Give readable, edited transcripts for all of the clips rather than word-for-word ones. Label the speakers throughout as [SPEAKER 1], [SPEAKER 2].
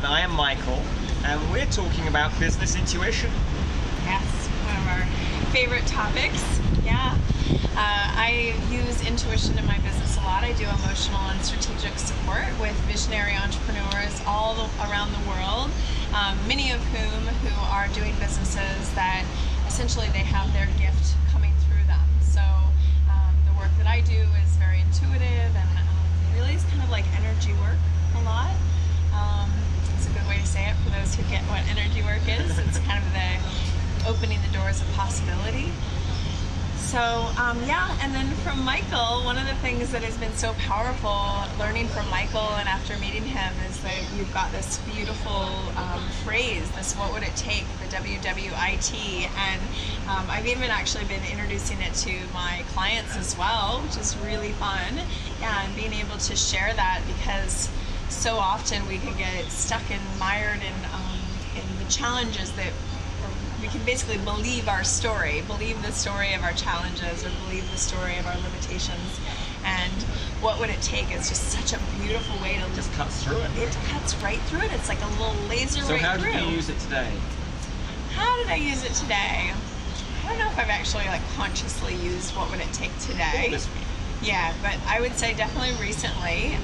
[SPEAKER 1] I am Michael, and we're talking about business intuition.
[SPEAKER 2] Yes, one of our favorite topics. Yeah. I use intuition in my business a lot. I do emotional and strategic support with visionary entrepreneurs all around the world, many of whom are doing businesses that essentially they have their gift coming through them. So the work that I do is very intuitive and really is kind of like energy work a lot. It's a good way to say it for those who get what energy work is. It's kind of the opening the doors of possibility. So yeah, and then from Michael, one of the things that has been so powerful learning from Michael and after meeting him is that you've got this beautiful phrase, this what would it take, the WWIT, and I've even actually been introducing it to my clients as well, which is really fun, and being able to share that because so often we can get stuck and mired in the challenges that we can basically believe our story, believe the story of our challenges, or believe the story of our limitations. And what would it take is just such a beautiful way to
[SPEAKER 1] just cuts through it.
[SPEAKER 2] It cuts right through it. It's like a little laser right through.
[SPEAKER 1] So how did you use it today?
[SPEAKER 2] How did I use it today? I don't know if I've actually like consciously used what would it take today.
[SPEAKER 1] This week.
[SPEAKER 2] Yeah, but I would say definitely recently.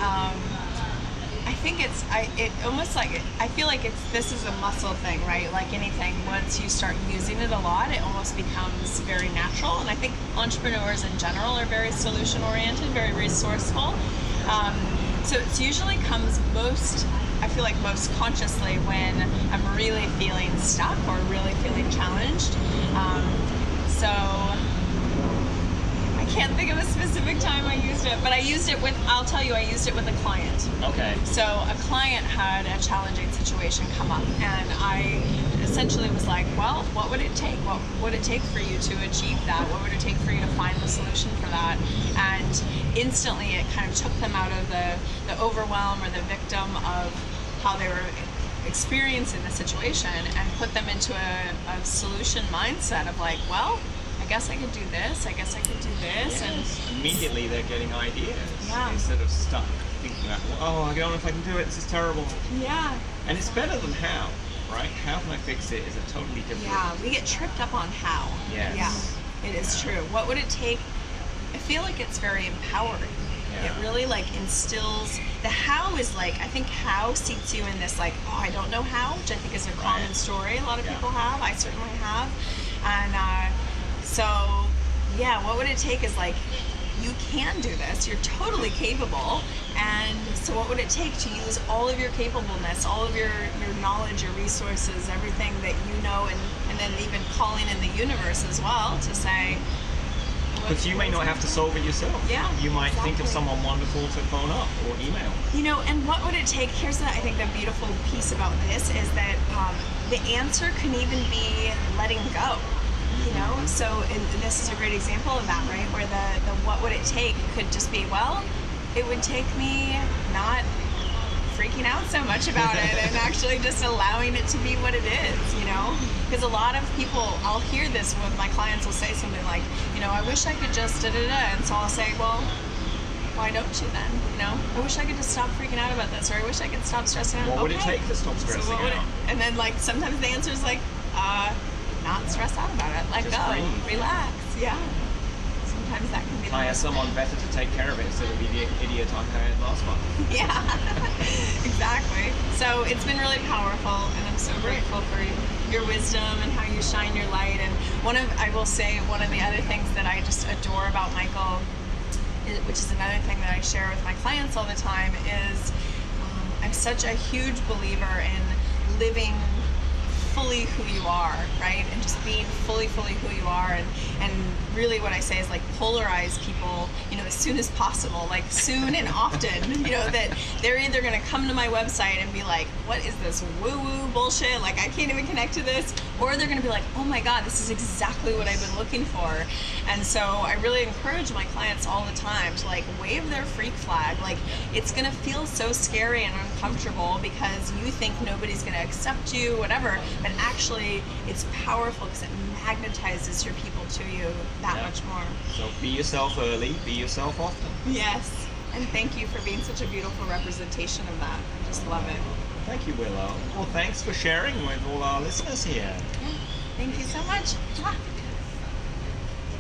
[SPEAKER 2] I think I feel like this is a muscle thing, right? Like anything, once you start using it a lot, it almost becomes very natural. And I think entrepreneurs in general are very solution oriented, very resourceful. So it usually comes I feel like most consciously when I'm really feeling stuck or really feeling challenged. So I can't think of a specific time I used it, but I'll tell you, I used it with a client.
[SPEAKER 1] Okay.
[SPEAKER 2] So a client had a challenging situation come up, and I essentially was like, well, what would it take? What would it take for you to achieve that? What would it take for you to find the solution for that? And instantly it kind of took them out of the overwhelm or the victim of how they were experiencing the situation and put them into a solution mindset of like, well, I guess I could do this, I guess I could do this.
[SPEAKER 1] Yes.
[SPEAKER 2] And
[SPEAKER 1] immediately they're getting ideas
[SPEAKER 2] Yeah.
[SPEAKER 1] instead of stuck thinking about, oh, I don't know if I can do it, this is terrible.
[SPEAKER 2] Yeah.
[SPEAKER 1] And it's better than how, right? How can I fix it is a totally different.
[SPEAKER 2] Yeah, we get tripped up on how.
[SPEAKER 1] Yes.
[SPEAKER 2] Yeah, it is true. What would it take? I feel like it's very empowering.
[SPEAKER 1] Yeah.
[SPEAKER 2] It really like instills, the how is like, I think how seats you in this like, oh, I don't know how, which I think is a common story a lot of people have. I certainly have. And so, yeah, what would it take is like, you can do this, you're totally capable, and so what would it take to use all of your capableness, all of your knowledge, your resources, everything that you know, and then even calling in the universe as well to say,
[SPEAKER 1] because you may not have to solve it yourself.
[SPEAKER 2] Yeah,
[SPEAKER 1] you might think of
[SPEAKER 2] exactly.
[SPEAKER 1] someone wonderful to phone up or email.
[SPEAKER 2] You know, and what would it take? Here's I think the beautiful piece about this is that the answer can even be letting go. You know, so this is a great example of that, right? Where the what would it take could just be, well, it would take me not freaking out so much about it and actually just allowing it to be what it is, you know? Because a lot of people, I'll hear this when my clients will say something like, you know, I wish I could just da-da-da, and so I'll say, well, why don't you then? You know, I wish I could just stop freaking out about this, or I wish I could stop stressing out.
[SPEAKER 1] What would it take to stop stressing out?
[SPEAKER 2] And then like sometimes the answer is like, not stress out about it. Let
[SPEAKER 1] just
[SPEAKER 2] go.
[SPEAKER 1] breathe.
[SPEAKER 2] Relax. Yeah. Sometimes that can be
[SPEAKER 1] Hire someone better to take care of it instead of be the idiot I hired last month.
[SPEAKER 2] Yeah. Exactly. So it's been really powerful, and I'm so grateful for your wisdom and how you shine your light. And I will say one of the other things that I just adore about Michael, which is another thing that I share with my clients all the time, is I'm such a huge believer in living fully who you are, right? And just being fully who you are, and really what I say is like polarize people, you know, as soon as possible, like soon and often, you know, that they're either going to come to my website and be like, what is this woo-woo bullshit? Like, I can't even connect to this. Or they're going to be like, oh my God, this is exactly what I've been looking for. And so I really encourage my clients all the time to like wave their freak flag. Like, it's going to feel so scary and uncomfortable because you think nobody's going to accept you, whatever. But actually, it's powerful because it magnetizes your people to you that much more.
[SPEAKER 1] So be yourself early, be yourself often.
[SPEAKER 2] Yes, and thank you for being such a beautiful representation of that. I just love it.
[SPEAKER 1] Thank you, Willow. Well, thanks for sharing with all our listeners here.
[SPEAKER 2] Yeah. Thank you so much. Mwah.